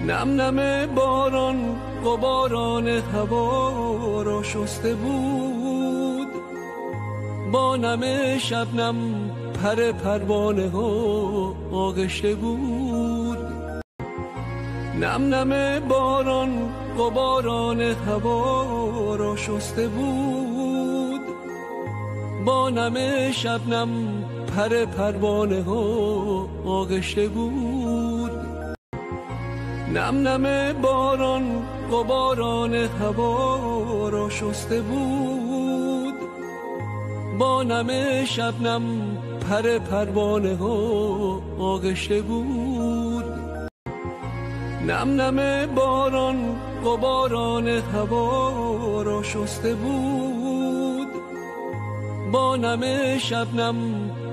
نم نم باران غباران هوا را شسته بود، با نم شبنم پر پروانه ها آغشته بود. نم نم باران غباران هوا را شسته بود، با نم شبنم پر پروانه ها آغشته بود. نم نم باران غباران هوا را شسته بود، با نم شبنم پر پروانه ها آغشته بود. نم نم باران غباران هوا را شسته بود، با نم شبنم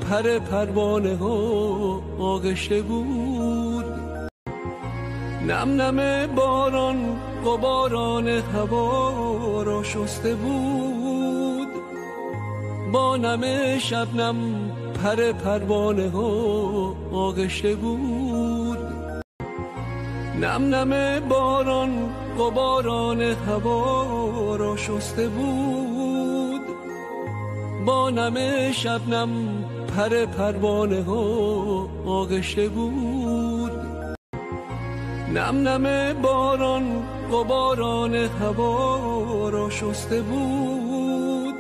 پر پروانه ها آغشته بود. نم نم باران غباران هوا را شسته بود، با نم شبنم پر پروانه ها آغشته بود. نم نم باران غباران هوا را شسته بود، با نم شبنم پر پروانه ها آغشته بود. نم نم باران غباران هوا را شسته بود،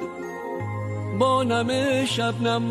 با نم شبنم